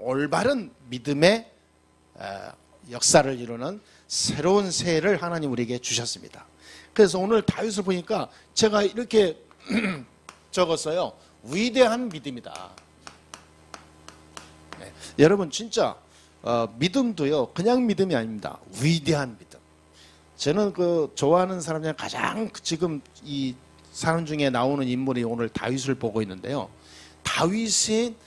올바른 믿음의 역사를 이루는 새로운 새해를 하나님 우리에게 주셨습니다. 그래서 오늘 다윗을 보니까 제가 이렇게 적었어요. 위대한 믿음이다. 네. 여러분 진짜 믿음도요 그냥 믿음이 아닙니다. 위대한 믿음. 저는 좋아하는 사람 중에 가장 지금 이 사람 중에 나오는 인물이 오늘 다윗을 보고 있는데요. 다윗이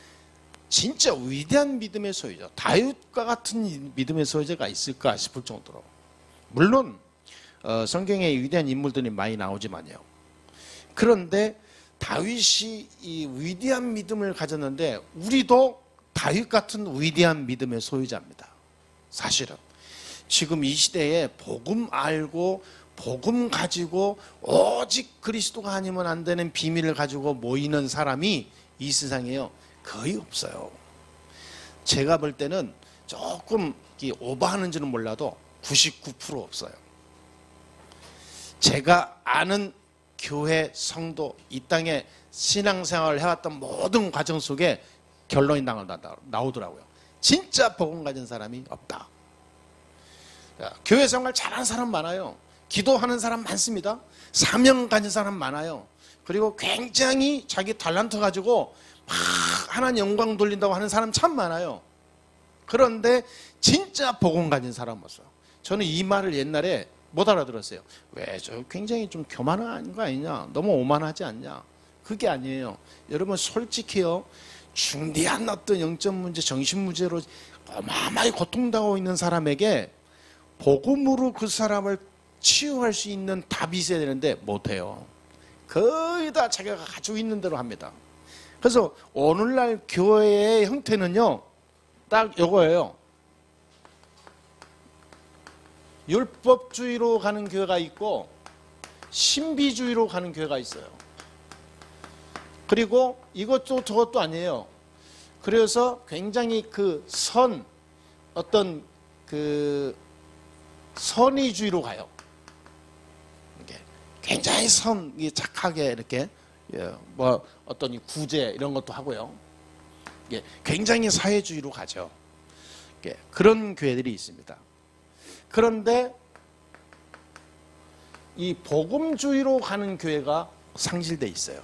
진짜 위대한 믿음의 소유자, 다윗과 같은 믿음의 소유자가 있을까 싶을 정도로, 물론 성경에 위대한 인물들이 많이 나오지만요. 그런데 다윗이 이 위대한 믿음을 가졌는데 우리도 다윗 같은 위대한 믿음의 소유자입니다. 사실은 지금 이 시대에 복음 알고 복음 가지고 오직 그리스도가 아니면 안 되는 비밀을 가지고 모이는 사람이 이 세상에요 거의 없어요. 제가 볼 때는 조금 오버하는지는 몰라도 99% 없어요. 제가 아는 교회 성도 이 땅에 신앙생활을 해왔던 모든 과정 속에 결론이 나오더라고요. 진짜 복음 가진 사람이 없다. 교회 생활 잘하는 사람 많아요. 기도하는 사람 많습니다. 사명 가진 사람 많아요. 그리고 굉장히 자기 탤런트 가지고 막 하나님 영광 돌린다고 하는 사람 참 많아요. 그런데 진짜 복음 가진 사람 없어요. 저는 이 말을 옛날에 못 알아들었어요. 왜 저 굉장히 좀 교만한 거 아니냐, 너무 오만하지 않냐. 그게 아니에요. 여러분 솔직히요, 중대한 어떤 영적 문제, 정신 문제로 어마어마하게 고통당하고 있는 사람에게 복음으로 그 사람을 치유할 수 있는 답이 있어야 되는데 못해요. 거의 다 자기가 가지고 있는 대로 합니다. 그래서 오늘날 교회의 형태는요 딱 이거예요. 율법주의로 가는 교회가 있고 신비주의로 가는 교회가 있어요. 그리고 이것도 저것도 아니에요. 그래서 굉장히 어떤 선의주의로 가요. 굉장히 착하게 이렇게 뭐 어떤 구제 이런 것도 하고요. 굉장히 사회주의로 가죠. 그런 교회들이 있습니다. 그런데 이 복음주의로 가는 교회가 상실돼 있어요.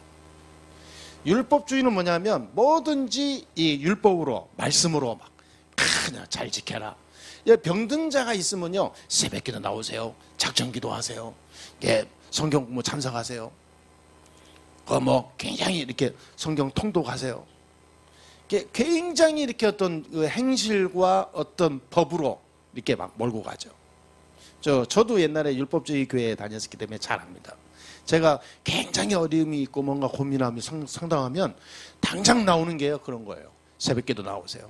율법주의는 뭐냐면 뭐든지 이 율법으로 말씀으로 막 그냥 잘 지켜라. 병든 자가 있으면요 새벽기도 나오세요. 작정기도 하세요. 성경 공부 참석하세요. 굉장히 이렇게 성경 통독하세요. 굉장히 이렇게 어떤 행실과 어떤 법으로 이렇게 막 몰고 가죠. 저도 옛날에 율법주의 교회에 다녔기 때문에 잘 압니다. 제가 굉장히 어려움이 있고 뭔가 고민함이 상당하면 당장 나오는 게요 그런 거예요. 새벽기도 나오세요.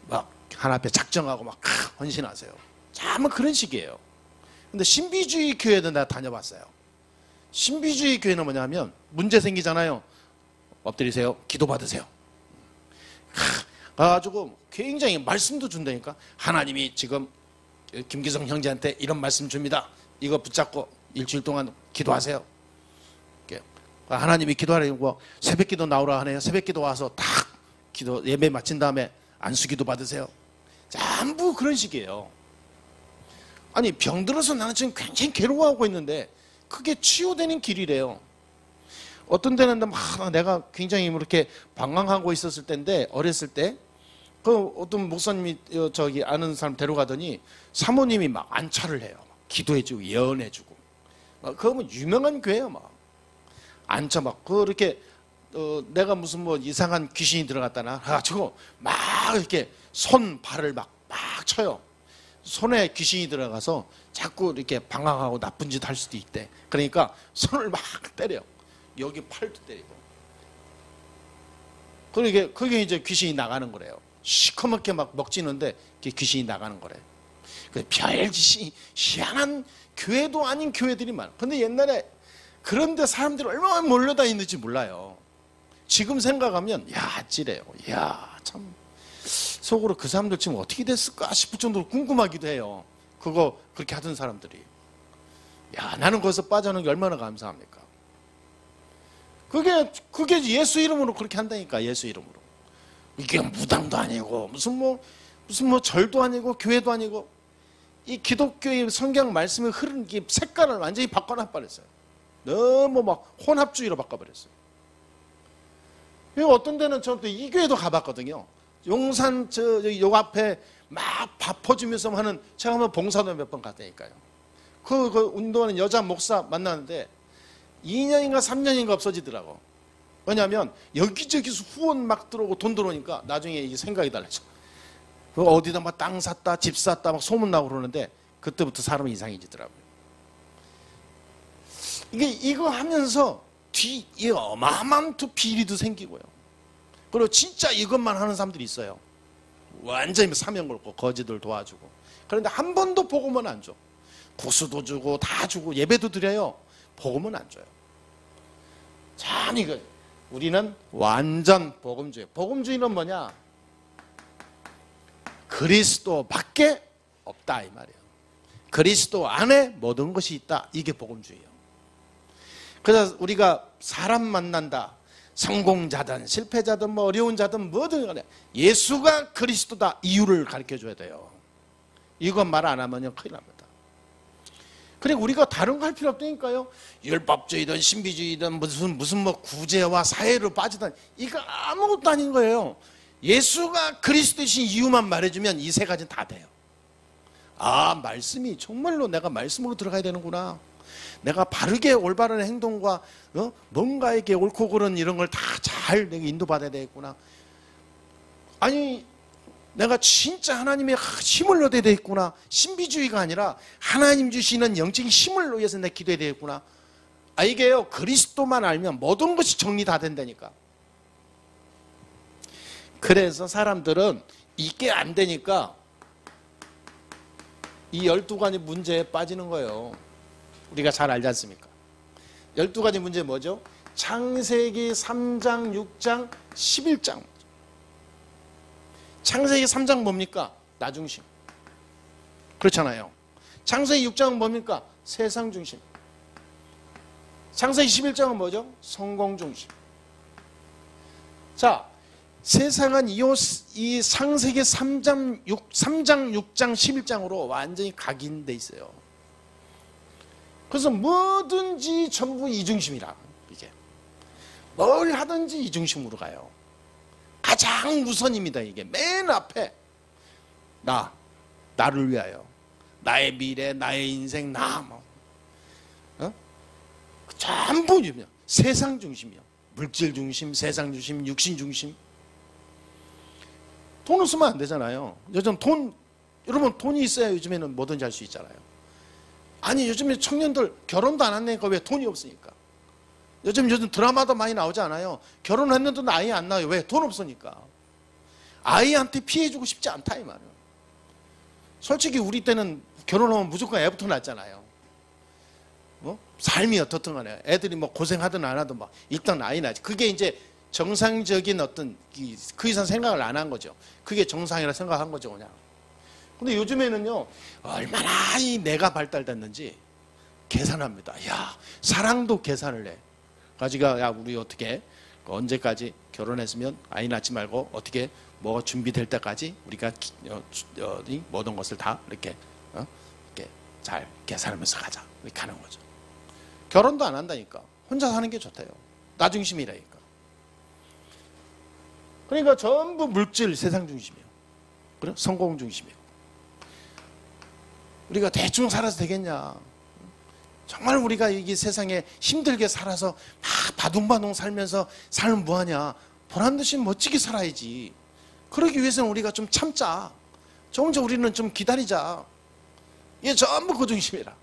막 하나 앞에 작정하고 막 헌신하세요. 참 그런 식이에요. 근데 신비주의 교회도 내가 다녀봤어요. 신비주의 교회는 뭐냐면 문제 생기잖아요. 엎드리세요. 기도 받으세요. 가가지고 굉장히 말씀도 준다니까. 하나님이 지금 김기성 형제한테 이런 말씀 줍니다. 이거 붙잡고 일주일 동안 기도하세요. 하나님이 기도하라고 새벽기도 나오라 하네요. 새벽기도 와서 딱 기도 예배 마친 다음에 안수기도 받으세요. 전부 그런 식이에요. 아니 병들어서 나는 지금 굉장히 괴로워하고 있는데 그게 치유되는 길이래요. 어떤 데는 막 내가 굉장히 이렇게 방황하고 있었을 때인데 어렸을 때 어떤 목사님이 아는 사람 데려가더니 사모님이 막 안차를 해요. 기도해주고 예언해주고 그거 뭐 유명한 교회예요. 막 안차 막 그렇게 내가 무슨 뭐 이상한 귀신이 들어갔다나 해가지고 막 이렇게 손 발을 막 쳐요. 손에 귀신이 들어가서 자꾸 이렇게 방황하고 나쁜 짓 할 수도 있대. 그러니까 손을 막 때려. 여기 팔도 때리고. 그러니까 그게 이제 귀신이 나가는 거래요. 시커멓게 막 먹지는데 귀신이 나가는 거래. 별짓이 희한한 교회도 아닌 교회들이 많아. 근데 옛날에 그런데 사람들이 얼마나 몰려다 있는지 몰라요. 지금 생각하면 찌래요. 참 속으로 그 사람들 지금 어떻게 됐을까 싶을 정도로 궁금하기도 해요. 그렇게 하던 사람들이. 나는 거기서 빠져나온 게 얼마나 감사합니까? 그게 예수 이름으로 그렇게 한다니까. 예수 이름으로. 이게 무당도 아니고 무슨 뭐 절도 아니고 교회도 아니고 이 기독교의 성경 말씀의 흐르는 색깔을 완전히 바꿔놔 버렸어요. 너무 막 혼합주의로 바꿔버렸어요. 그리고 어떤 데는 저는 또 이 교회도 가봤거든요. 용산 요 앞에 막 밥 퍼주면서 하는, 제가 한번 봉사도 몇 번 갔다니까요. 그 운동하는 여자 목사 만나는데 2년인가 3년인가 없어지더라고. 왜냐하면 여기저기서 후원 막 들어오고 돈 들어오니까 나중에 이게 생각이 달라져. 어디다 막 땅 샀다 집 샀다 막 소문 나고 그러는데 그때부터 사람이 이상해지더라고요. 이거 하면서 뒤에 어마어마한 또 비리도 생기고요. 그리고 진짜 이것만 하는 사람들이 있어요. 완전히 사명 걸고 거지들 도와주고. 그런데 한 번도 복음은 안 줘. 구수도 주고 다 주고 예배도 드려요. 복음은 안 줘요. 참 이거 우리는 완전 복음주의. 복음주의는 뭐냐? 그리스도밖에 없다 이 말이에요. 그리스도 안에 모든 것이 있다. 이게 복음주의예요. 그래서 우리가 사람 만난다. 성공자든 실패자든 뭐 어려운 자든 뭐든 간에 예수가 그리스도다 이유를 가르쳐줘야 돼요. 이건 말 안 하면 큰일 납니다. 그리고 우리가 다른 거 할 필요 없다니까요. 율법주의든 신비주의든 무슨 뭐 구제와 사회로 빠지든 이거 아무것도 아닌 거예요. 예수가 그리스도이신 이유만 말해주면 이 세 가지는 다 돼요. 아, 말씀이 정말로 내가 말씀으로 들어가야 되는구나. 내가 바르게 올바른 행동과 뭔가에게 옳고 그른 이런 걸 다 잘 인도받아야 되겠구나. 아니 내가 진짜 하나님의 힘을 얻어야 되겠구나. 신비주의가 아니라 하나님 주시는 영적인 힘을 위해서 내가 기도해야 되겠구나. 아, 이게요, 그리스도만 알면 모든 것이 정리 다 된다니까. 그래서 사람들은 이게 안 되니까 이 12가지 문제에 빠지는 거예요. 우리가 잘 알지 않습니까? 12가지 문제 뭐죠? 창세기 3장, 6장, 11장. 창세기 3장 뭡니까? 나 중심. 그렇잖아요. 창세기 6장은 뭡니까? 세상 중심. 창세기 11장은 뭐죠? 성공 중심. 자, 세상은 이 창세기 3장, 6장, 11장으로 완전히 각인돼 있어요. 그래서 뭐든지 전부 이중심이라. 이게 뭘 하든지 이중심으로 가요. 가장 우선입니다. 이게 맨 앞에 나를 위하여, 나의 미래, 나의 인생, 전부 세상 중심이요. 물질 중심, 세상 중심, 육신 중심. 돈을 쓰면 안 되잖아요. 요즘 여러분 돈이 있어야 요즘에는 뭐든지 할 수 있잖아요. 아니 요즘에 청년들 결혼도 안 한다니까. 왜? 돈이 없으니까. 요즘 드라마도 많이 나오지 않아요? 결혼했는데도 아이 안 나와요. 왜? 돈 없으니까. 아이한테 피해주고 싶지 않다 이 말이에요. 솔직히 우리 때는 결혼하면 무조건 애부터 낳잖아요. 삶이 어떻든 간에 애들이 뭐 고생하든 안 하든 막 일단 아이 낳지. 그게 이제 정상적인 어떤 그 이상 생각을 안 한 거죠. 그게 정상이라 생각한 거죠 그냥. 근데 요즘에는요, 얼마나 이 뇌가 발달됐는지 계산합니다. 야, 사랑도 계산을 해. 가지가, 야, 우리 어떻게 언제까지 결혼했으면 아이 낳지 말고 어떻게 뭐 준비될 때까지 우리가 모든 것을 다 이렇게 잘 계산하면서 가자. 이렇게 하는 거죠. 결혼도 안 한다니까. 혼자 사는 게 좋대요. 나 중심이라니까. 그러니까 전부 물질, 세상 중심이에요. 그래? 성공 중심이에요. 우리가 대충 살아서 되겠냐? 정말 우리가 이 세상에 힘들게 살아서 막 바둥바둥 살면서 살면 뭐하냐? 보란듯이 멋지게 살아야지. 그러기 위해서는 우리가 좀 참자. 조금씩 우리는 좀 기다리자. 이게 전부 그 중심이라.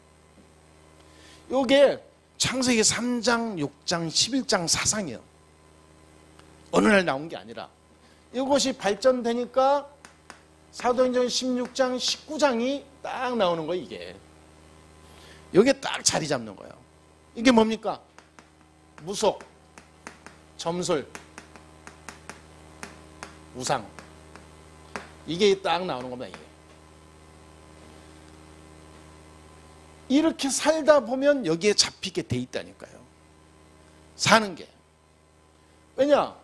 이게 창세기 3장, 6장, 11장 사상이에요. 어느 날 나온 게 아니라 이것이 발전되니까 사도행전 16장, 19장이 딱 나오는 거예요. 이게 여기에 딱 자리 잡는 거예요. 이게 뭡니까? 무속, 점술, 우상. 이게 딱 나오는 겁니다. 이게. 이렇게 살다 보면 여기에 잡히게 돼 있다니까요. 사는 게. 왜냐?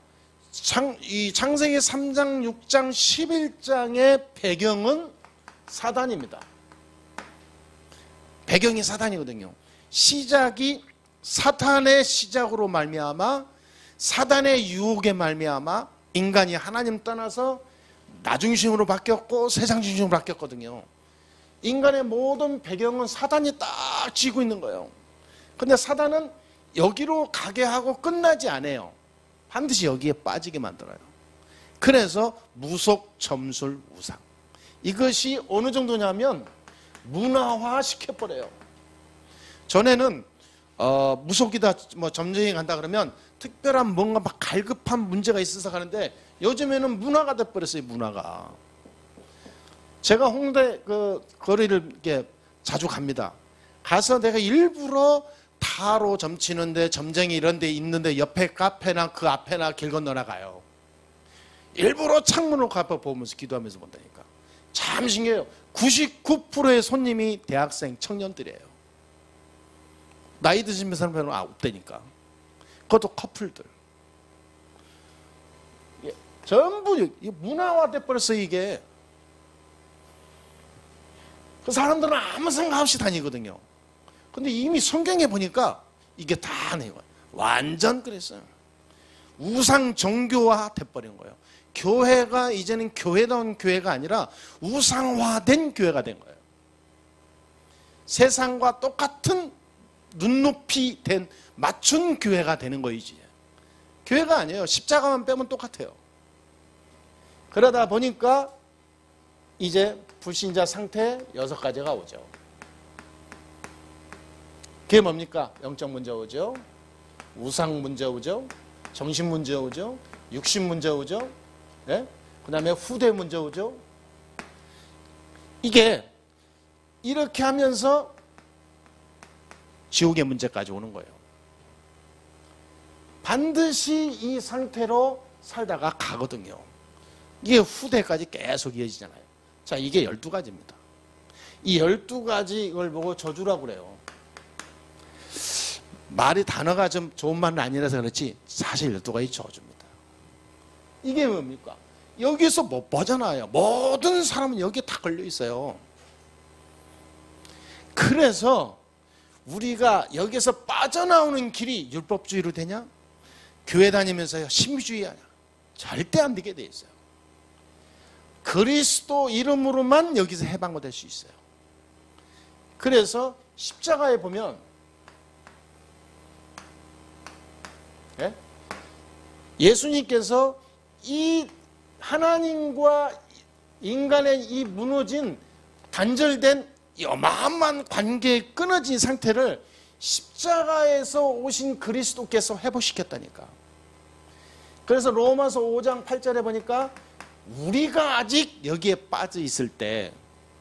이 창세기 3장, 6장, 11장의 배경은 사단입니다. 배경이 사단이거든요. 시작이 사탄의 시작으로 말미암아 사단의 유혹에 말미암아 인간이 하나님 떠나서 나 중심으로 바뀌었고 세상 중심으로 바뀌었거든요. 인간의 모든 배경은 사단이 딱 쥐고 있는 거예요. 근데 사단은 여기로 가게 하고 끝나지 않아요. 반드시 여기에 빠지게 만들어요. 그래서 무속, 점술, 우상, 이것이 어느 정도냐면 문화화 시켜버려요. 전에는 무속이다, 뭐 점쟁이 간다 그러면 특별한 뭔가 막 갈급한 문제가 있어서 가는데 요즘에는 문화가 돼버렸어요. 문화가. 제가 홍대 그 거리를 이렇게 자주 갑니다. 가서 내가 일부러 타로 점치는데 점쟁이 이런 데 있는데 옆에 카페나 그 앞에나 길 건너나 가요. 일부러 창문을 가서 보면서 기도하면서 본다니까. 참 신기해요. 99%의 손님이 대학생, 청년들이에요. 나이 드신 사람은 없다니까. 그것도 커플들. 전부 문화화돼 버렸어요, 이게. 그 사람들은 아무 생각 없이 다니거든요. 근데 이미 성경에 보니까 이게 다 아니에요. 완전 그랬어요. 우상 종교화 돼버린 거예요. 교회가 이제는 교회다운 교회가 아니라 우상화된 교회가 된 거예요. 세상과 똑같은 눈높이 된 맞춘 교회가 되는 거예요. 이제 교회가 아니에요. 십자가만 빼면 똑같아요. 그러다 보니까 이제 불신자 상태 6가지가 오죠. 그게 뭡니까? 영적 문제 오죠. 우상 문제 오죠. 정신 문제 오죠. 육신 문제 오죠. 네? 그 다음에 후대 문제 오죠. 이게 이렇게 하면서 지옥의 문제까지 오는 거예요. 반드시 이 상태로 살다가 가거든요. 이게 후대까지 계속 이어지잖아요. 자, 이게 12가지입니다. 이 12가지 이걸 보고 저주라고 그래요. 말이 단어가 좀 좋은 말은 아니라서 그렇지 사실 12가지 저주입니다. 이게 뭡니까? 여기서 못 보잖아요. 모든 사람은 여기에 다 걸려 있어요. 그래서 우리가 여기서 빠져나오는 길이 율법주의로 되냐? 교회 다니면서 신비주의 하냐? 절대 안 되게 돼 있어요. 그리스도 이름으로만 여기서 해방될 수 있어요. 그래서 십자가에 보면 예수님께서 이 하나님과 인간의 이 무너진 단절된 이 어마어마한 관계에 끊어진 상태를 십자가에서 오신 그리스도께서 회복시켰다니까. 그래서 로마서 5장 8절에 보니까 우리가 아직 여기에 빠져 있을 때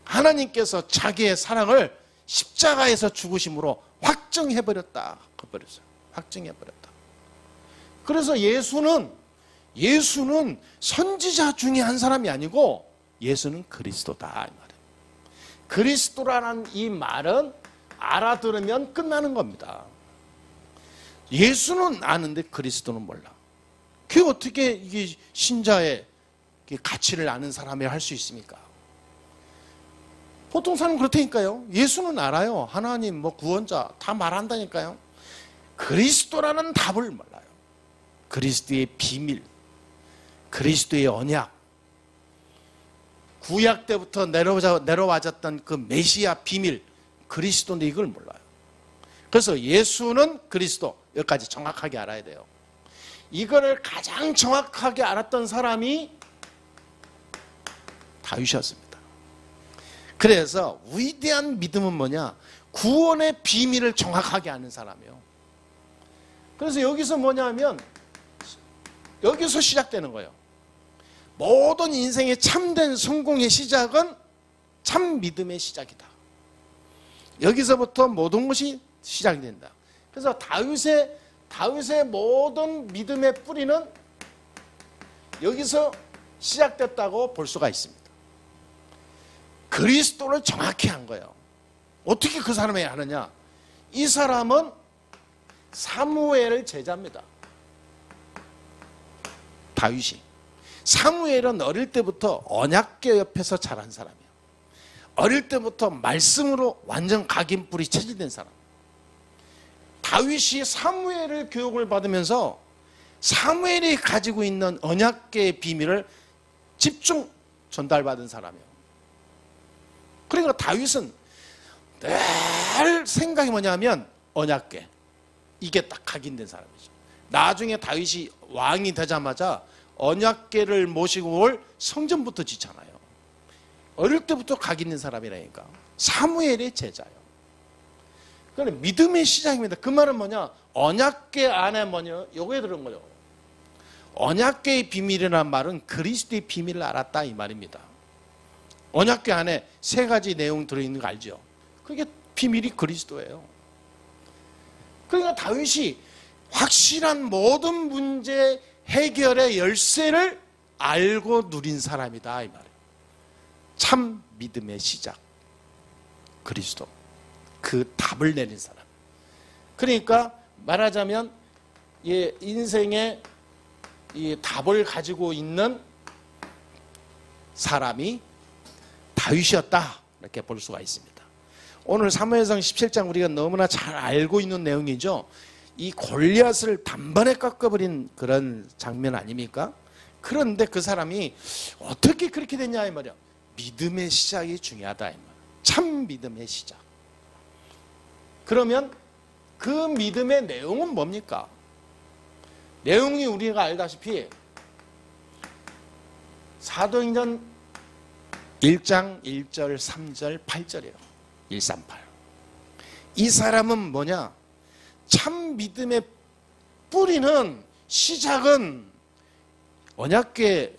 하나님께서 자기의 사랑을 십자가에서 죽으심으로 확증해버렸다. 그버렸어요. 확증해버렸다. 그래서 예수는 선지자 중에 한 사람이 아니고 예수는 그리스도다 이 말이에요. 그리스도라는 이 말은 알아들으면 끝나는 겁니다. 예수는 아는데 그리스도는 몰라. 그게 어떻게 이게 신자의 가치를 아는 사람이 할 수 있습니까? 보통 사람은 그렇다니까요. 예수는 알아요. 하나님, 구원자 다 말한다니까요. 그리스도라는 답을 몰라요. 그리스도의 비밀, 그리스도의 언약, 구약 때부터 내려와졌던 그 메시아 비밀, 그리스도인데 이걸 몰라요. 그래서 예수는 그리스도, 여기까지 정확하게 알아야 돼요. 이거를 가장 정확하게 알았던 사람이 다윗이었습니다. 그래서 위대한 믿음은 뭐냐? 구원의 비밀을 정확하게 아는 사람이에요. 그래서 여기서 뭐냐면 여기서 시작되는 거예요. 모든 인생의 참된 성공의 시작은 참 믿음의 시작이다. 여기서부터 모든 것이 시작이 된다. 그래서 다윗의 모든 믿음의 뿌리는 여기서 시작됐다고 볼 수가 있습니다. 그리스도를 정확히 한 거예요. 어떻게 그 사람이 아느냐? 이 사람은 사무엘의 제자입니다. 다윗이. 사무엘은 어릴 때부터 언약궤 옆에서 자란 사람이에요. 어릴 때부터 말씀으로 완전 각인뿔이 체질된 사람. 다윗이 사무엘의 교육을 받으면서 사무엘이 가지고 있는 언약궤의 비밀을 집중 전달받은 사람이에요. 그러니까 다윗은 늘 생각이 뭐냐면 언약궤. 이게 딱 각인된 사람이죠. 나중에 다윗이 왕이 되자마자 언약궤를 모시고 올 성전부터 짓잖아요. 어릴 때부터 각인된 사람이라니까. 사무엘의 제자예요. 그러니까 믿음의 시작입니다. 그 말은 뭐냐? 언약궤 안에 뭐냐? 요거에 들은 거죠. 언약궤의 비밀이라는 말은 그리스도의 비밀을 알았다 이 말입니다. 언약궤 안에 세 가지 내용 들어있는 거 알죠? 그게 비밀이 그리스도예요. 그러니까 다윗이 확실한 모든 문제 해결의 열쇠를 알고 누린 사람이다 이 말이에요. 참 믿음의 시작 그리스도. 그 답을 내린 사람. 그러니까 말하자면 인생의 이 답을 가지고 있는 사람이 다윗이었다 이렇게 볼 수가 있습니다. 오늘 사무엘상 17장 우리가 너무나 잘 알고 있는 내용이죠. 이 골리앗을 단번에 깎아버린 그런 장면 아닙니까? 그런데 그 사람이 어떻게 그렇게 됐냐 이 말이야. 믿음의 시작이 중요하다 이 말. 참 믿음의 시작. 그러면 그 믿음의 내용은 뭡니까? 내용이 우리가 알다시피 사도행전 1장 1절 3절 8절이에요. 138. 이 사람은 뭐냐? 참 믿음의 뿌리는 시작은 언약궤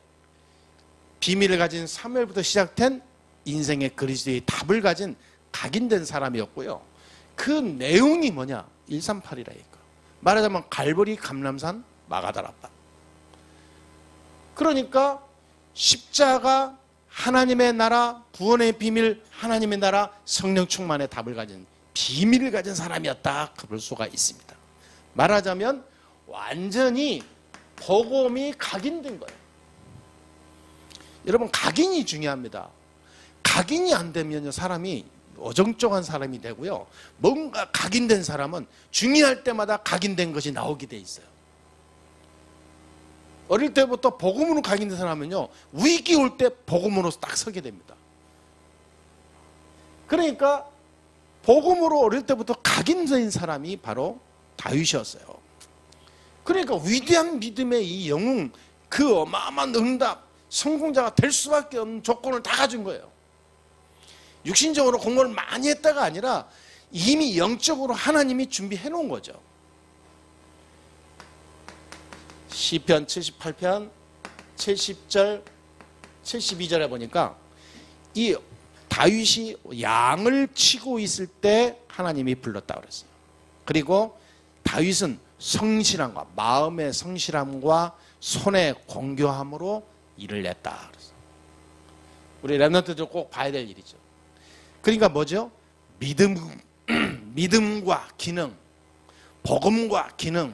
비밀을 가진 사무엘부터 시작된 인생의 그리스도의 답을 가진 각인된 사람이었고요. 그 내용이 뭐냐? 138이라니까. 말하자면 갈보리, 감람산, 마가다락방. 그러니까 십자가, 하나님의 나라, 구원의 비밀, 하나님의 나라, 성령 충만의 답을 가진 비밀을 가진 사람이었다 볼 수가 있습니다. 말하자면 완전히 복음이 각인된 거예요. 여러분 각인이 중요합니다. 각인이 안 되면 사람이 어정쩡한 사람이 되고요. 뭔가 각인된 사람은 중요할 때마다 각인된 것이 나오게 돼 있어요. 어릴 때부터 복음으로 각인된 사람은요. 위기 올 때 복음으로 딱 서게 됩니다. 그러니까 복음으로 어릴 때부터 각인된 사람이 바로 다윗이었어요. 그러니까 위대한 믿음의 이 영웅, 그 어마어마한 응답, 성공자가 될 수밖에 없는 조건을 다 가진 거예요. 육신적으로 공부를 많이 했다가 아니라 이미 영적으로 하나님이 준비해 놓은 거죠. 시편 78편 70절 72절에 보니까 이 다윗이 양을 치고 있을 때 하나님이 불렀다고 그랬어요. 그리고 다윗은 성실함과 마음의 성실함과 손의 공교함으로 일을 냈다 그랬어요. 우리 랩런트들 꼭 봐야 될 일이죠. 그러니까 뭐죠? 믿음과 기능, 복음과 기능,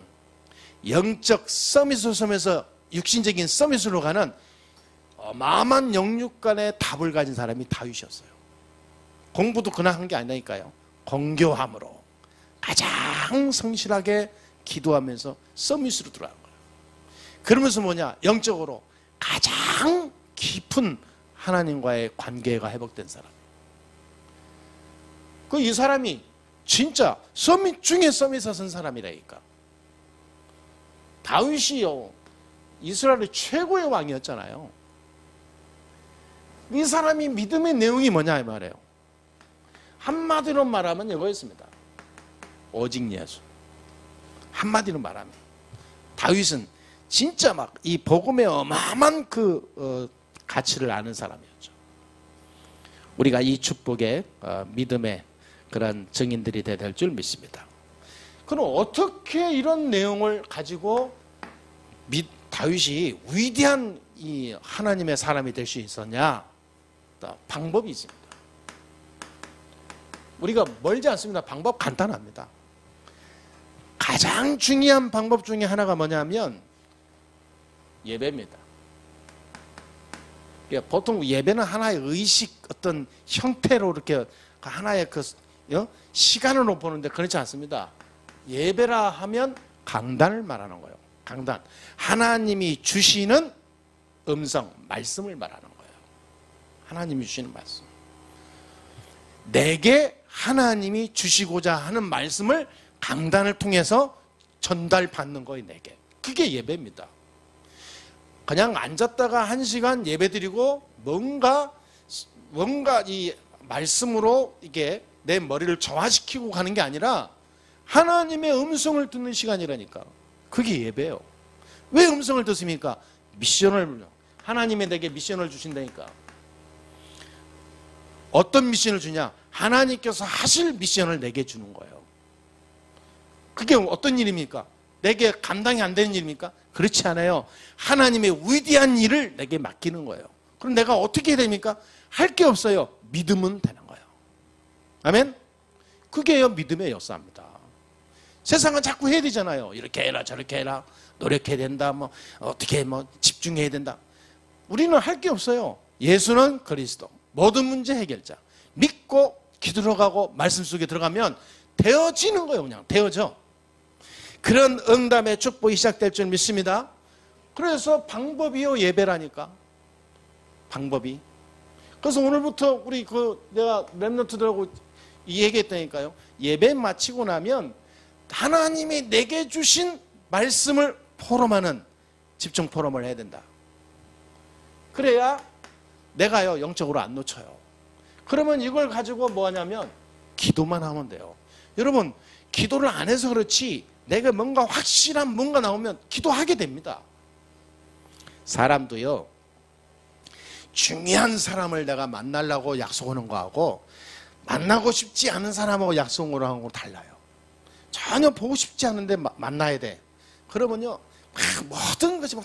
영적 서밋으로 섬에서 육신적인 서밋으로 가는 어마어마한 영육 간의 답을 가진 사람이 다윗이었어요. 공부도 그냥 한 게 아니라니까요. 공교함으로 가장 성실하게 기도하면서 서밋으로 들어간 거예요. 그러면서 뭐냐? 영적으로 가장 깊은 하나님과의 관계가 회복된 사람. 이 사람이 진짜 서밋 중에 서밋에 선 사람이라니까. 다윗이요, 이스라엘의 최고의 왕이었잖아요. 이 사람이 믿음의 내용이 뭐냐 이 말이에요. 한마디로 말하면 이거였습니다. 오직 예수. 한마디로 말하면 다윗은 진짜 막 이 복음의 어마어마한 가치를 아는 사람이었죠. 우리가 이 축복의 믿음의 그런 증인들이 될 줄 믿습니다. 그럼 어떻게 이런 내용을 가지고 다윗이 위대한 이 하나님의 사람이 될 수 있었냐? 방법이 있습니다. 우리가 멀지 않습니다. 방법 간단합니다. 가장 중요한 방법 중에 하나가 뭐냐면 예배입니다. 그러니까 보통 예배는 하나의 의식 어떤 형태로 이렇게 하나의 그 시간으로 보는데 그렇지 않습니다. 예배라 하면 강단을 말하는 거예요. 강단. 하나님이 주시는 음성, 말씀을 말하는 거예요. 하나님이 주시는 말씀. 내게 하나님이 주시고자 하는 말씀을 강단을 통해서 전달받는 거예요, 내게. 그게 예배입니다. 그냥 앉았다가 1시간 예배 드리고 뭔가 이 말씀으로 이게 내 머리를 정화시키고 가는 게 아니라 하나님의 음성을 듣는 시간이라니까. 그게 예배예요. 왜 음성을 듣습니까? 하나님이 내게 미션을 주신다니까. 어떤 미션을 주냐? 하나님께서 하실 미션을 내게 주는 거예요. 그게 어떤 일입니까? 내게 감당이 안 되는 일입니까? 그렇지 않아요. 하나님의 위대한 일을 내게 맡기는 거예요. 그럼 내가 어떻게 해야 됩니까? 할 게 없어요. 믿으면 되는 거예요. 아멘? 그게요, 믿음의 역사입니다. 세상은 자꾸 해야 되잖아요. 이렇게 해라, 저렇게 해라, 노력해야 된다, 어떻게 집중해야 된다. 우리는 할 게 없어요. 예수는 그리스도, 모든 문제 해결자. 믿고 기도로 가고 말씀 속에 들어가면 되어지는 거예요. 그냥 되어져. 그런 응답의 축복이 시작될 줄 믿습니다. 그래서 방법이요, 예배라니까. 방법이. 그래서 오늘부터 우리 내가 랩런트들하고 얘기했다니까요. 예배 마치고 나면 하나님이 내게 주신 말씀을 포럼하는 집중 포럼을 해야 된다. 그래야 내가요, 영적으로 안 놓쳐요. 그러면 이걸 가지고 뭐 하냐면 기도만 하면 돼요. 여러분, 기도를 안 해서 그렇지 내가 뭔가 확실한 뭔가 나오면 기도하게 됩니다. 사람도요, 중요한 사람을 내가 만나려고 약속하는 거하고 만나고 싶지 않은 사람하고 약속을 하는 거 달라요. 전혀 보고 싶지 않은데 만나야 돼. 그러면요, 모든 것이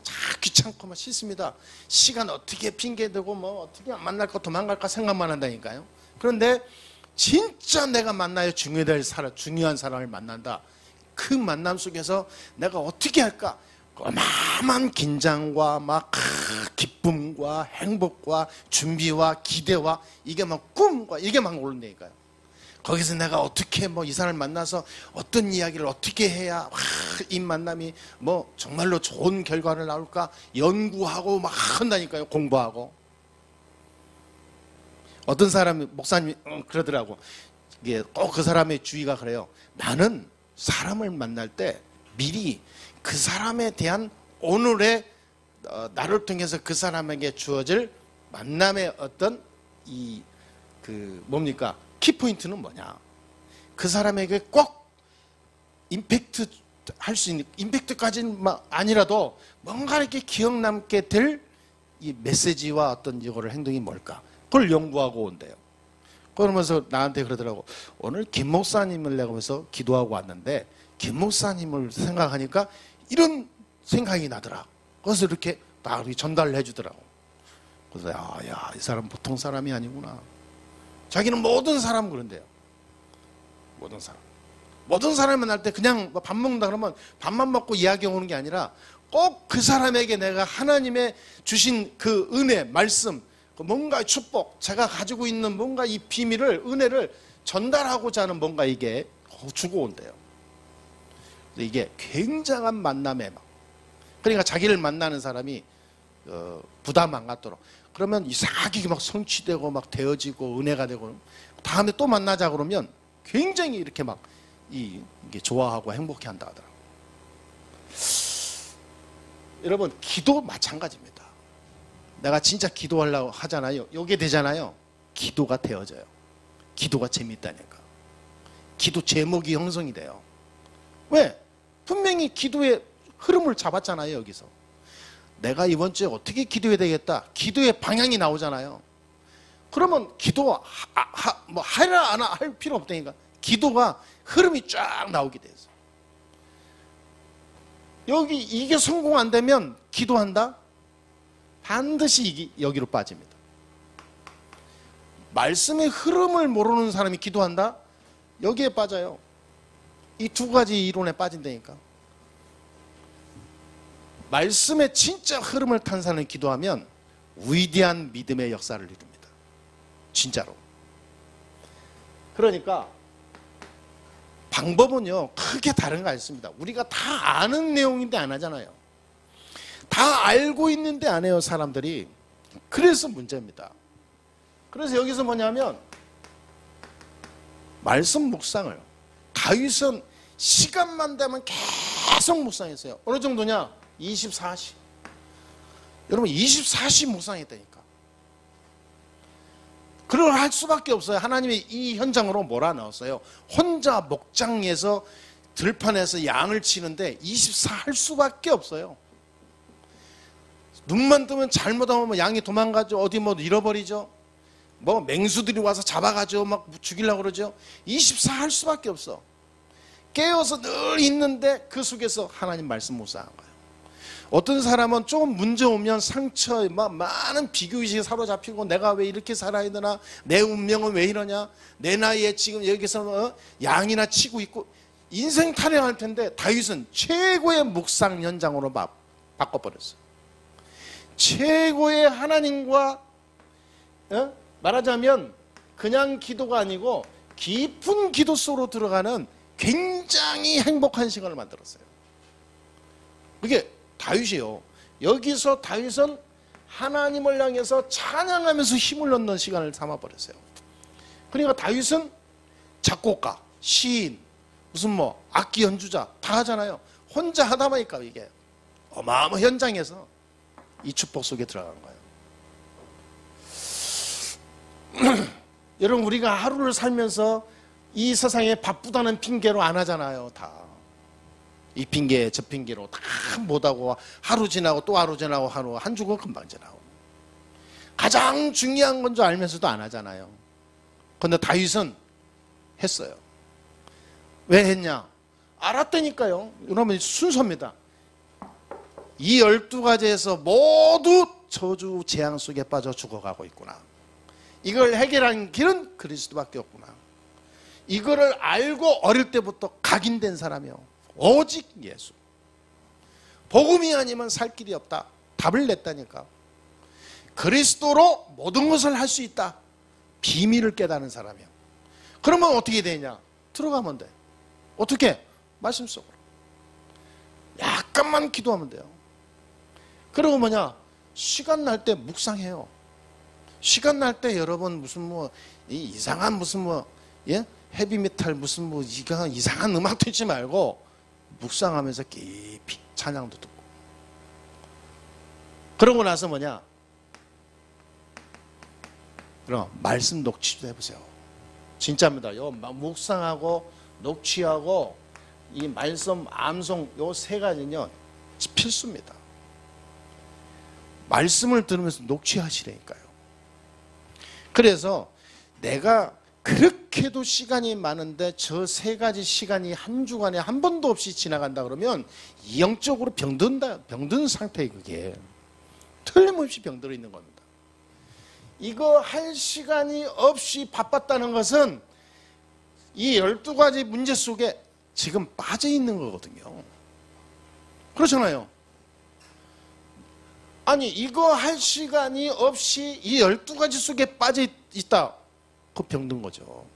귀찮고 싫습니다. 시간 어떻게 핑계대고 어떻게 만날까 도망갈까 생각만 한다니까요. 그런데 진짜 내가 만나야 중요한 사람을 만난다. 그 만남 속에서 내가 어떻게 할까? 어마어마한 긴장과 기쁨과 행복과 준비와 기대와 이게 꿈과 이게 오른다니까요. 거기서 내가 어떻게 이 사람을 만나서 어떤 이야기를 어떻게 해야 이 만남이 정말로 좋은 결과를 나올까 연구하고 한다니까요. 공부하고. 어떤 사람이 목사님 그러더라고. 이게 꼭 그 사람의 주의가 그래요. 나는 사람을 만날 때 미리 그 사람에 대한 오늘의 나를 통해서 그 사람에게 주어질 만남의 어떤 뭡니까? 키포인트는 뭐냐? 그 사람에게 꼭 임팩트 할 수 있는, 임팩트까지는 아니라도 뭔가 이렇게 기억 남게 될 이 메시지와 어떤 이거를 행동이 뭘까? 그걸 연구하고 온대요. 그러면서 나한테 그러더라고. 오늘 김 목사님을 내가 그래서 기도하고 왔는데 김 목사님을 생각하니까 이런 생각이 나더라. 그래서 이렇게 딱 전달을 해주더라고. 그래서 야, 이 사람 보통 사람이 아니구나. 자기는 모든 사람 그런데요. 모든 사람을 만날 때 그냥 밥 먹는다 그러면 밥만 먹고 이야기해 오는 게 아니라 꼭 그 사람에게 내가 하나님의 주신 그 은혜, 말씀, 뭔가 축복, 제가 가지고 있는 뭔가 이 비밀을, 은혜를 전달하고자 하는 뭔가 이게 주고 온대요. 이게 굉장한 만남에 그러니까 자기를 만나는 사람이 부담 안 갖도록. 그러면 이상하게 성취되고 되어지고 은혜가 되고 다음에 또 만나자 그러면 굉장히 이렇게 이게 좋아하고 행복해 한다 하더라고요. 여러분, 기도 마찬가지입니다. 내가 진짜 기도하려고 하잖아요. 요게 되잖아요. 기도가 되어져요. 기도가 재밌다니까. 기도 제목이 형성이 돼요. 왜? 분명히 기도의 흐름을 잡았잖아요. 여기서 내가 이번 주에 어떻게 기도해야 되겠다. 기도의 방향이 나오잖아요. 그러면 기도 하라 안 할 필요 없다니까. 기도가 흐름이 쫙 나오게 돼서 이게 성공 안 되면 기도한다? 반드시 여기로 빠집니다. 말씀의 흐름을 모르는 사람이 기도한다? 여기에 빠져요. 이 두 가지 이론에 빠진다니까. 말씀의 진짜 흐름을 탄 사람이 기도하면 위대한 믿음의 역사를 이룹니다. 진짜로. 그러니까 방법은요 크게 다른 거 않습니다. 우리가 다 아는 내용인데 안 하잖아요. 다 알고 있는데 안 해요, 사람들이. 그래서 문제입니다. 그래서 여기서 뭐냐면 말씀 묵상을, 다윗은 시간만 되면 계속 묵상했어요. 어느 정도냐? 24시. 여러분 24시 묵상했다니까. 그걸 할 수밖에 없어요. 하나님이 이 현장으로 몰아넣었어요. 혼자 목장에서 들판에서 양을 치는데 24 할 수밖에 없어요. 눈만 뜨면 잘못하면 양이 도망가죠. 어디 뭐 잃어버리죠. 뭐 맹수들이 와서 잡아가죠. 막 죽이려고 그러죠. 24 할 수밖에 없어. 깨어서 늘 있는데 그 속에서 하나님 말씀 묵상한 거예요. 어떤 사람은 조금 문제 오면 상처에 막 많은 비교의식에 사로잡히고 내가 왜 이렇게 살아야 되나, 내 운명은 왜 이러냐, 내 나이에 지금 여기서 양이나 치고 있고, 인생 타령할 텐데 다윗은 최고의 묵상 현장으로 바꿔버렸어요. 최고의 하나님과 말하자면 그냥 기도가 아니고 깊은 기도 속으로 들어가는 굉장히 행복한 시간을 만들었어요. 그게 다윗이요. 여기서 다윗은 하나님을 향해서 찬양하면서 힘을 얻는 시간을 삼아버렸어요. 그러니까 다윗은 작곡가, 시인, 무슨 뭐 악기 연주자 다 하잖아요. 혼자 하다 보니까 이게 어마어마한 현장에서 이 축복 속에 들어간 거예요. 여러분 우리가 하루를 살면서 이 세상에 바쁘다는 핑계로 안 하잖아요. 다. 이 핑계 저 핑계로 다 못하고 하루 지나고 또 하루 지나고 하루 한 주가 금방 지나고 가장 중요한 건 줄 알면서도 안 하잖아요. 그런데 다윗은 했어요. 왜 했냐? 알았다니까요. 여러분 순서입니다. 이 12가지에서 모두 저주 재앙 속에 빠져 죽어가고 있구나. 이걸 해결한 길은 그리스도밖에 없구나. 이거를 알고 어릴 때부터 각인된 사람이요. 오직 예수. 복음이 아니면 살 길이 없다. 답을 냈다니까. 그리스도로 모든 것을 할 수 있다. 비밀을 깨닫는 사람이요. 그러면 어떻게 되냐? 들어가면 돼. 어떻게? 말씀 속으로. 약간만 기도하면 돼요. 그리고 뭐냐? 시간 날 때 묵상해요. 시간 날 때 여러분 무슨 뭐 이상한 무슨 뭐 헤비메탈 무슨 뭐 이상한 음악 듣지 말고 묵상하면서 깊이 찬양도 듣고. 그러고 나서 뭐냐? 그럼 말씀 녹취도 해보세요. 진짜입니다. 요 묵상하고 녹취하고 이 말씀 암송 요 세 가지는요 필수입니다. 말씀을 들으면서 녹취하시라니까요. 그래서 내가 그렇게도 시간이 많은데 저 세 가지 시간이 한 주간에 한 번도 없이 지나간다 그러면 영적으로 병든 상태에 그게 틀림없이 병들어 있는 겁니다. 이거 할 시간이 없이 바빴다는 것은 이 12가지 문제 속에 지금 빠져 있는 거거든요. 그렇잖아요. 아니 이거 할 시간이 없이 이 12가지 속에 빠져 있다. 그 병든 거죠.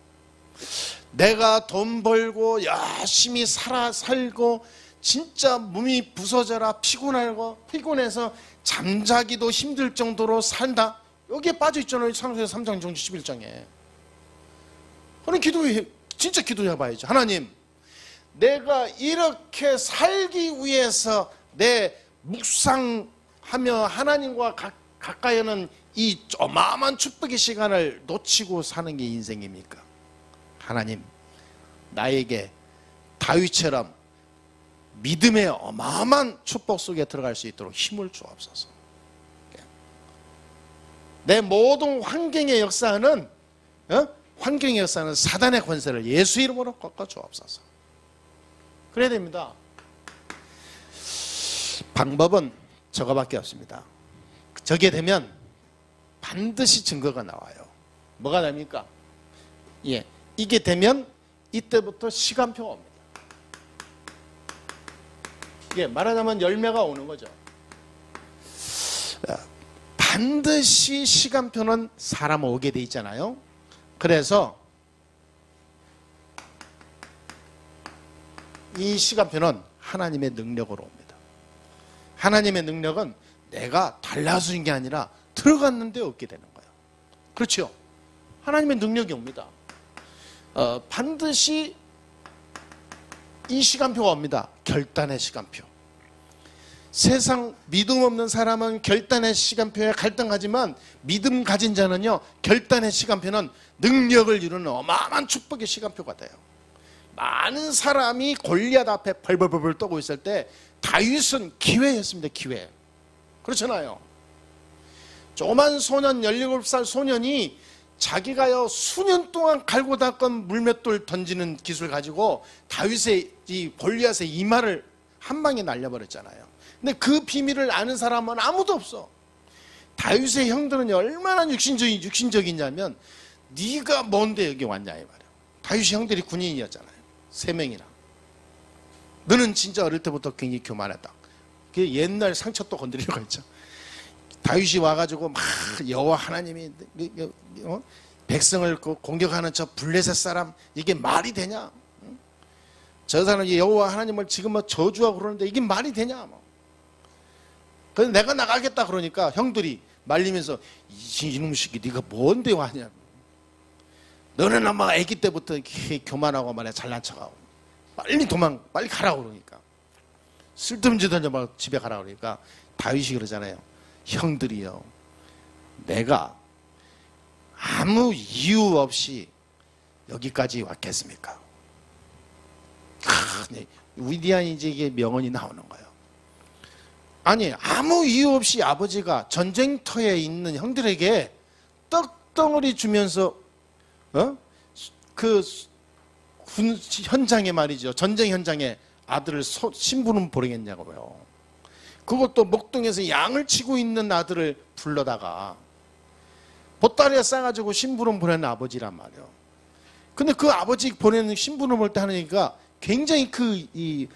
내가 돈 벌고 열심히 살고 진짜 몸이 부서져라 피곤해서 잠자기도 힘들 정도로 산다. 여기에 빠져 있잖아요. 창세기 3장 정주 11장에. 그럼 진짜 기도해봐야죠. 하나님, 내가 이렇게 살기 위해서 내 묵상하며 하나님과 가까이 하는 이 어마어마한 축복의 시간을 놓치고 사는 게 인생입니까? 하나님, 나에게 다윗처럼 믿음의 어마어마한 축복 속에 들어갈 수 있도록 힘을 주옵소서. 내 모든 환경의 역사는 사단의 권세를 예수 이름으로 꺾어 주옵소서. 그래야 됩니다. 방법은 저거밖에 없습니다. 저게 되면 반드시 증거가 나와요. 뭐가 됩니까? 이게 되면 이때부터 시간표가 옵니다. 말하자면 열매가 오는 거죠. 반드시 시간표는 사람 오게 돼 있잖아요. 그래서 이 시간표는 하나님의 능력으로 옵니다. 하나님의 능력은 내가 달라서 준 게 아니라 들어갔는데 얻게 되는 거예요. 그렇죠? 하나님의 능력이 옵니다. 반드시 이 시간표가 옵니다. 결단의 시간표. 세상 믿음 없는 사람은 결단의 시간표에 갈등하지만 믿음 가진 자는요, 결단의 시간표는 능력을 이루는 어마어마한 축복의 시간표가 돼요. 많은 사람이 골리앗 앞에 벌벌벌 떠고 있을 때 다윗은 기회였습니다. 기회. 그렇잖아요. 조그만 소년, 17살 소년이 자기가요 수년 동안 갈고 닦은 물맷돌 던지는 기술 가지고 다윗의 이 골리앗의 이마를 한 방에 날려버렸잖아요. 근데 그 비밀을 아는 사람은 아무도 없어. 다윗의 형들은 얼마나 육신적이냐면 네가 뭔데 여기 왔냐 이 말이야. 다윗의 형들이 군인이었잖아요. 3명이나. 너는 진짜 어릴 때부터 굉장히 교만했다. 그 옛날 상처 또 건드리려고 했죠. 다윗이 와가지고 막 여호와 하나님이 백성을 공격하는 저 블레셋 사람 이게 말이 되냐? 저 사람이 여호와 하나님을 지금 뭐 저주하고 그러는데 이게 말이 되냐? 그래서 내가 나가겠다 그러니까 형들이 말리면서 이놈 새끼 네가 뭔데 왔냐? 너는 아마 아기 때부터 이렇게 교만하고 말이야 잘난 척하고 빨리 가라고 그러니까 쓸데없는 막 집에 가라고 그러니까 다윗이 그러잖아요. 형들이요, 내가 아무 이유 없이 여기까지 왔겠습니까? 위대한 이제 이게 명언이 나오는 거예요. 아니 아무 이유 없이 아버지가 전쟁터에 있는 형들에게 떡덩어리 주면서 그 군 현장에 말이죠, 전쟁 현장에 아들을 심부름 보내겠냐고요. 그것도 목동에서 양을 치고 있는 아들을 불러다가 보따리에 싸가지고 심부름 보내는 아버지란 말이에요. 근데 그 아버지 보내는 심부름 올 때 하니까 굉장히 이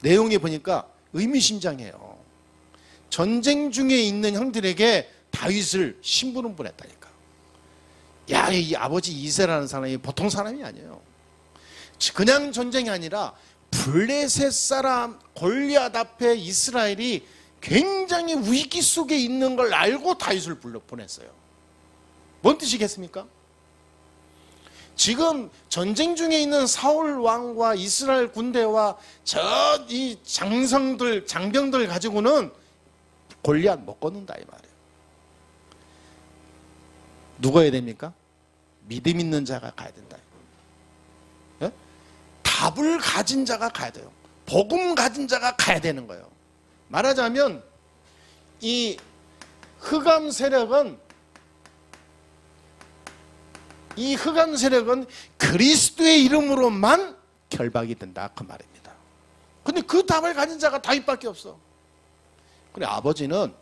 내용에 보니까 의미심장해요. 전쟁 중에 있는 형들에게 다윗을 심부름 보냈다니까. 야, 이 아버지 이새라는 사람이 보통 사람이 아니에요. 그냥 전쟁이 아니라 블레셋 사람 골리앗 앞에 이스라엘이 굉장히 위기 속에 있는 걸 알고 다윗을 보냈어요. 뭔 뜻이겠습니까? 지금 전쟁 중에 있는 사울 왕과 이스라엘 군대와 저 이 장병들 가지고는 골리앗 못 걷는다 이 말이에요. 누가 해야 됩니까? 믿음 있는 자가 가야 된다. 예? 답을 가진 자가 가야 돼요. 복음 가진 자가 가야 되는 거예요. 말하자면 이 흑암 세력은 그리스도의 이름으로만 결박이 된다 그 말입니다. 근데 그 답을 가진 자가 다윗밖에 없어. 그래 아버지는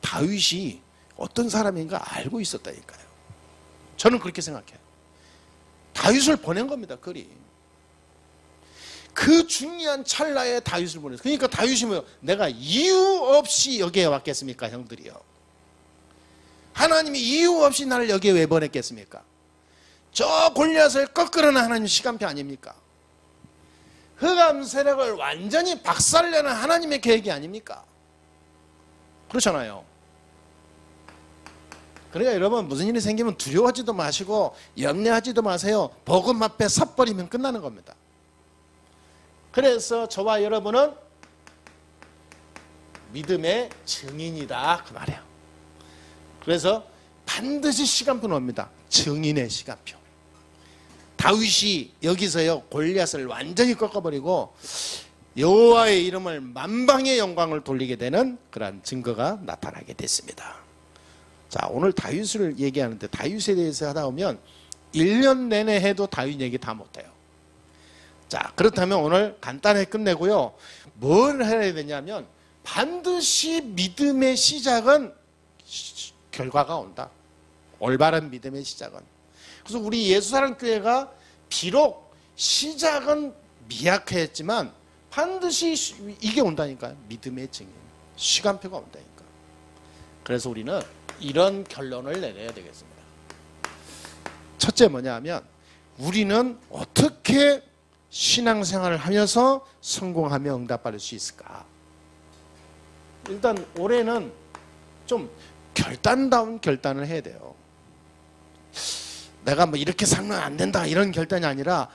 다윗이 어떤 사람인가 알고 있었다니까요. 저는 그렇게 생각해요. 다윗을 보낸 겁니다. 그 중요한 찰나에 다윗을 보냈어요. 그러니까 다윗이 뭐예요? 내가 이유 없이 여기에 왔겠습니까? 형들이요. 하나님이 이유 없이 나를 여기에 왜 보냈겠습니까? 저 골리앗을 꺾으려는 하나님 시간표 아닙니까? 흑암 세력을 완전히 박살내는 하나님의 계획이 아닙니까? 그렇잖아요. 그러니까 여러분 무슨 일이 생기면 두려워하지도 마시고 염려하지도 마세요. 복음 앞에 섰버리면 끝나는 겁니다. 그래서 저와 여러분은 믿음의 증인이다 그 말이에요. 그래서 반드시 시간표는 옵니다. 증인의 시간표. 다윗이 여기서요 골리앗을 완전히 꺾어버리고 여호와의 이름을 만방의 영광을 돌리게 되는 그러한 증거가 나타나게 됐습니다. 자, 오늘 다윗을 얘기하는데 다윗에 대해서 하다 보면 1년 내내 해도 다윗 얘기 다 못해요. 자, 그렇다면 오늘 간단하게 끝내고요. 뭘 해야 되냐면 반드시 믿음의 시작은 결과가 온다. 올바른 믿음의 시작은. 그래서 우리 예수사랑교회가 비록 시작은 미약했지만 반드시 이게 온다니까요. 믿음의 증인. 시간표가 온다니까. 그래서 우리는 이런 결론을 내려야 되겠습니다. 첫째 뭐냐면 우리는 어떻게 신앙생활을 하면서 성공하며 응답받을 수 있을까? 일단 올해는 좀 결단다운 결단을 해야 돼요. 내가 뭐 이렇게 살면 안 된다 이런 결단이 아니라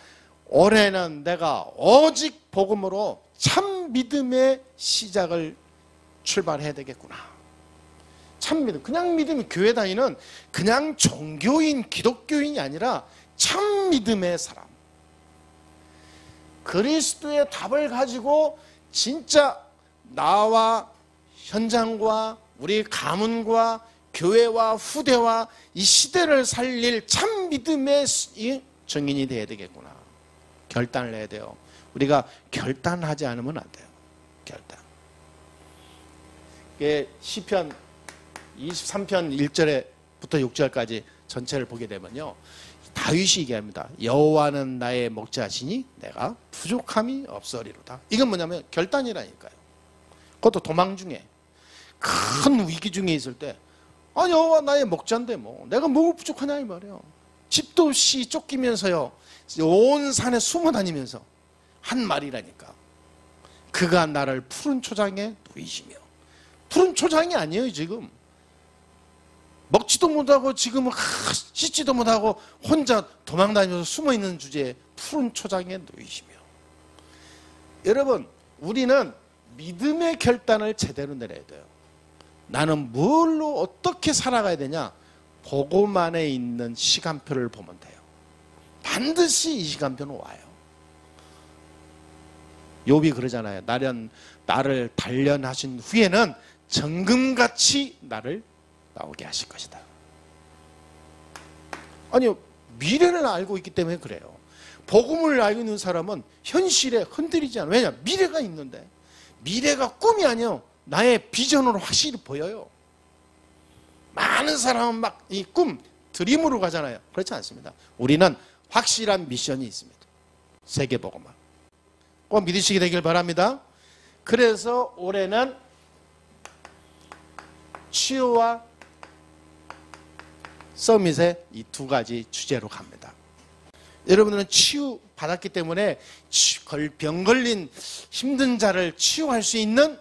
올해는 내가 오직 복음으로 참 믿음의 시작을 출발해야 되겠구나. 참 믿음, 그냥 믿음이 교회 다니는 그냥 종교인, 기독교인이 아니라 참 믿음의 사람. 그리스도의 답을 가지고 진짜 나와 현장과 우리 가문과 교회와 후대와 이 시대를 살릴 참 믿음의 증인이 되어야 되겠구나. 결단을 해야 돼요. 우리가 결단하지 않으면 안 돼요. 결단. 시편 23편 1절부터 6절까지 전체를 보게 되면요. 다윗이 얘기합니다. 여호와는 나의 목자시니 내가 부족함이 없으리로다. 이건 뭐냐면 결단이라니까요. 그것도 도망 중에 큰 위기 중에 있을 때 여호와 나의 목자인데 뭐 내가 뭐가 부족하냐 이 말이에요. 집도 없이 쫓기면서요. 온 산에 숨어 다니면서 한 말이라니까. 그가 나를 푸른 초장에 누이시며. 푸른 초장이 아니에요 지금. 먹지도 못하고 지금은 씻지도 못하고 혼자 도망다니면서 숨어있는 주제에 푸른 초장에 누이시며. 여러분 우리는 믿음의 결단을 제대로 내려야 돼요. 나는 뭘로 어떻게 살아가야 되냐? 복음 안에 있는 시간표를 보면 돼요. 반드시 이 시간표는 와요. 욥이 그러잖아요. 나를 단련하신 후에는 정금같이 나를 나오게 하실 것이다. 아니요, 미래를 알고 있기 때문에 그래요. 복음을 알고 있는 사람은 현실에 흔들리지 않아요. 왜냐? 미래가 있는데. 미래가 꿈이 아니에요. 나의 비전으로 확실히 보여요. 많은 사람은 막 이 꿈, 드림으로 가잖아요. 그렇지 않습니다. 우리는 확실한 미션이 있습니다. 세계복음화. 꼭 믿으시게 되길 바랍니다. 그래서 올해는 치유와 서밋의 이 두 가지 주제로 갑니다. 여러분들은 치유 받았기 때문에 병 걸린 힘든 자를 치유할 수 있는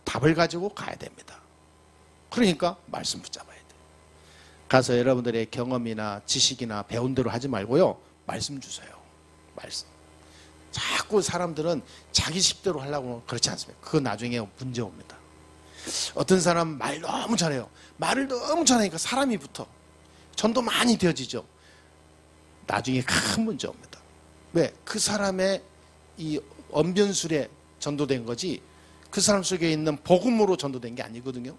답을 가지고 가야 됩니다. 그러니까 말씀 붙잡아야 돼요. 가서 여러분들의 경험이나 지식이나 배운 대로 하지 말고요. 말씀 주세요. 말씀. 자꾸 사람들은 자기 식대로 하려고 그렇지 않습니까? 그거 나중에 문제 옵니다. 어떤 사람은 말 너무 잘해요. 말을 너무 잘하니까 사람이 붙어. 전도 많이 되어지죠. 나중에 큰 문제 옵니다. 왜? 그 사람의 이 언변술에 전도된 거지 그 사람 속에 있는 복음으로 전도된 게 아니거든요.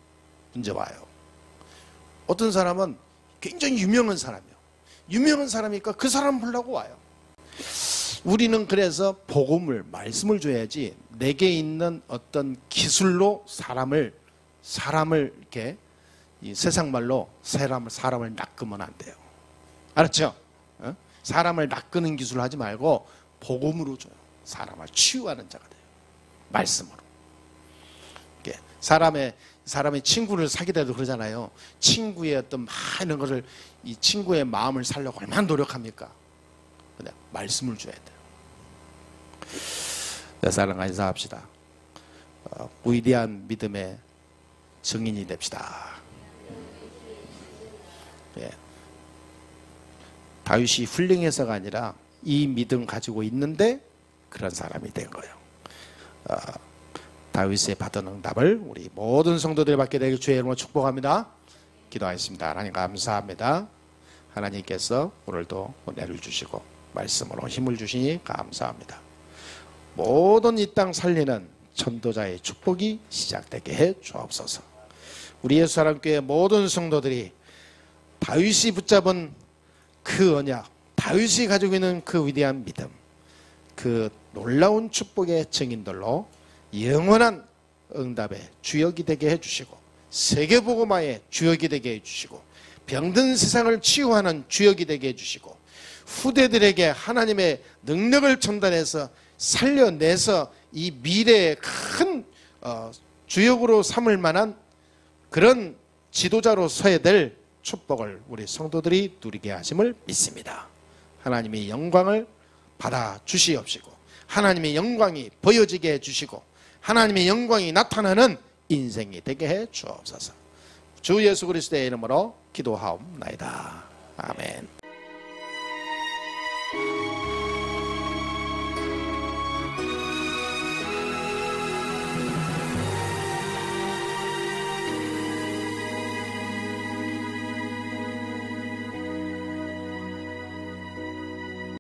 문제 와요. 어떤 사람은 굉장히 유명한 사람이에요. 유명한 사람이니까 그 사람 보려고 와요. 우리는 그래서 복음을, 말씀을 줘야지 내게 있는 어떤 기술로 사람을 이렇게 이 세상 말로 사람을 낚으면 안 돼요. 알았죠? 사람을 낚는 기술을 하지 말고 복음으로 줘요. 사람을 치유하는 자가 돼요. 말씀으로. 사람의 친구를 사귀다도 그러잖아요. 친구의 어떤 많은 것을 이 친구의 마음을 살려고 얼마나 노력합니까? 그냥 말씀을 줘야 돼요. 내 사랑과 인사합시다. 위대한 믿음의 증인이 됩시다. 예. 다윗이 훌륭해서가 아니라 이 믿음 가지고 있는데 그런 사람이 된 거예요. 다윗의 받은 응답을 우리 모든 성도들이 받게 되길 주의 이름으로 축복합니다. 기도하겠습니다. 하나님 감사합니다. 하나님께서 오늘도 은혜를 주시고 말씀으로 힘을 주시니 감사합니다. 모든 이 땅 살리는 전도자의 축복이 시작되게 해 주옵소서. 우리 예수사랑교회 모든 성도들이 다윗이 붙잡은 그 언약, 다윗이 가지고 있는 그 위대한 믿음, 그 놀라운 축복의 증인들로 영원한 응답의 주역이 되게 해주시고 세계복음화의 주역이 되게 해주시고 병든 세상을 치유하는 주역이 되게 해주시고 후대들에게 하나님의 능력을 전달해서 살려내서 이 미래의 큰 주역으로 삼을 만한 그런 지도자로 서야 될 축복을 우리 성도들이 누리게 하심을 믿습니다. 하나님의 영광을 받아 주시옵시고 하나님의 영광이 보여지게 해주시고 하나님의 영광이 나타나는 인생이 되게 해 주옵소서. 주 예수 그리스도의 이름으로 기도하옵나이다. 아멘.